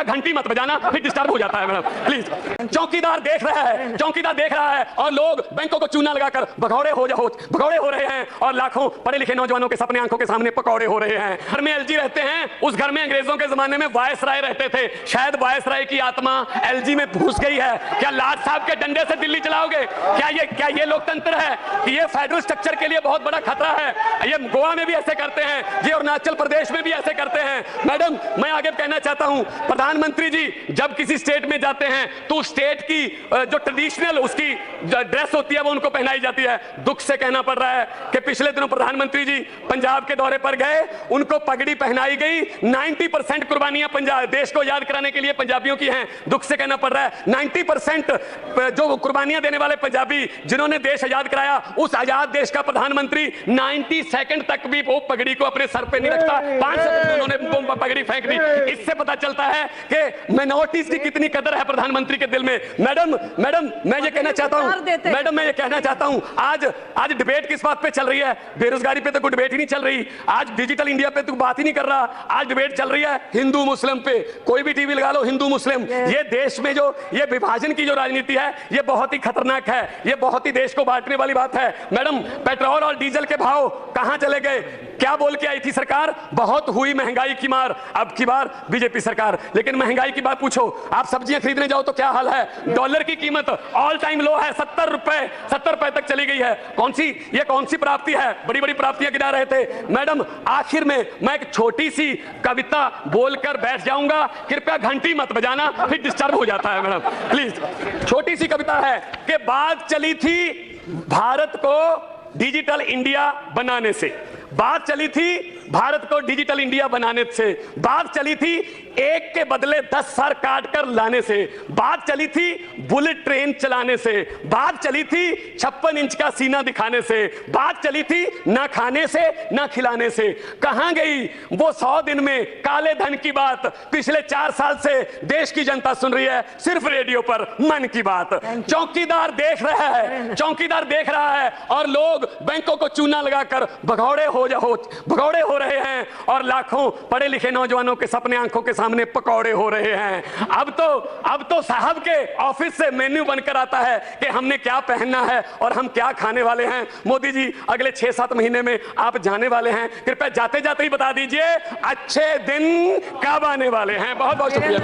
कृपया घंटी मत बजाना, फिर डिस्टर्ब हो जाता है मैडम प्लीज। चौकीदार देख रहा है, चौकीदार देख रहा है और लोग बैंकों को चूना लगाकर भगौड़े हो रहे हैं और लाखों पढ़े लिखे नौजवानों के सपने आंखों के सामने पकौड़े हो रहे हैं। घर में एलजी रहते हैं, उस घर में अंग्रेजों के जमाने में वायसराय रहते थे, शायद वायसराय की आत्मा एलजी में घुस गई है। क्या लाट साहब के डंडे से दिल्ली चलाओगे? क्या ये लोकतंत्र है कि ये फेडरल स्ट्रक्चर के लिए बहुत बड़ा खतरा है? ये गोवा में भी ऐसे करते हैं, ये अरुणाचल प्रदेश में भी ऐसे करते हैं। मैडम मैं आगे कहना चाहता हूं, प्रधानमंत्री जी जब किसी स्टेट में जाते हैं तो स्टेट की जो ट्रेडिशनल उसकी ड्रेस होती है वो उनको पहनाई जाती है। दुख से कहना पड़ रहा है कि पिछले दिनों प्रधानमंत्री जी पंजाब के दौरे पर गए, उनको पगड़ी पहनाई गई। 90% कुर्बानियां पंजाब देश को याद कराने के लिए पंजाबियों की हैं। दुख से कहना पड़ रहा है 90% जो कुर्बानियां देने वाले पंजाबी जिन्होंने देश आजाद कराया, उस आजाद देश का प्रधानमंत्री 90 सेकंड तक भी वो पगड़ी को अपने सर पे नहीं रखता। 5 सेकंड में उन्होंने पगड़ी फेंक दी। इससे पता चलता है कि माइनॉरिटीज की कितनी कदर है प्रधानमंत्री के दिल में। मैडम मैं ये कहना चाहता हूं, आज डिबेट किस बात पे चल रही है? बेरोजगारी पे तो कोई डिबेट ही नहीं चल रही। आज डिजिटल इंडिया पे तो बात ही नहीं कर रहा। आज डिबेट चल रही है हिंदू मुस्लिम पे। कोई भी टीवी लगा लो, हिंदू मुस्लिम। ये देश में जो ये विभाजन की जो राजनीति है ये बहुत ही खतरनाक है, ये बहुत ही देश को बांटने वाली बात है। मैडम पेट्रोल और डीजल के भाव कहां चले गए? क्या बोल के आई थी सरकार? बहुत हुई महंगाई की मार, अब की बार बीजेपी सरकार। लेकिन महंगाई की बात पूछो, आप सब्जियां खरीदने जाओ तो क्या हाल है? डॉलर की कीमत ऑल टाइम लो है, 70 रुपए तक चली गई है। कौन सी प्राप्ति है? बड़ी बड़ी प्राप्तियां गिना रहे थे। मैडम आखिर में मैं एक छोटी सी कविता बोलकर बैठ जाऊंगा, कृपया घंटी मत बजाना, फिर डिस्टर्ब हो जाता है मैडम प्लीज। छोटी सी कविता है कि बात चली थी भारत को डिजिटल इंडिया बनाने से, बात चली थी भारत को डिजिटल इंडिया बनाने से, बात चली थी एक के बदले 10 सर काट कर लाने से, बात चली थी बुलेट ट्रेन चलाने से, बात चली थी 56 इंच का सीना दिखाने से, बात चली थी ना खाने से ना खिलाने से। कहां गई वो 100 दिन में काले धन की बात? पिछले 4 साल से देश की जनता सुन रही है सिर्फ रेडियो पर मन की बात। चौकीदार देख रहा है और लोग बैंकों को चूना लगाकर भगौड़े हो रहे हैं और लाखों पढ़े लिखे नौजवानों के सपने आंखों के सामने पकौड़े हो रहे हैं। अब तो साहब के ऑफिस से मेन्यू बनकर आता है कि हमने क्या पहनना है और हम क्या खाने वाले हैं। मोदी जी अगले 6-7 महीने में आप जाने वाले हैं, कृपया जाते जाते ही बता दीजिए अच्छे दिन कब आने वाले हैं। बहुत बहुत शुक्रिया।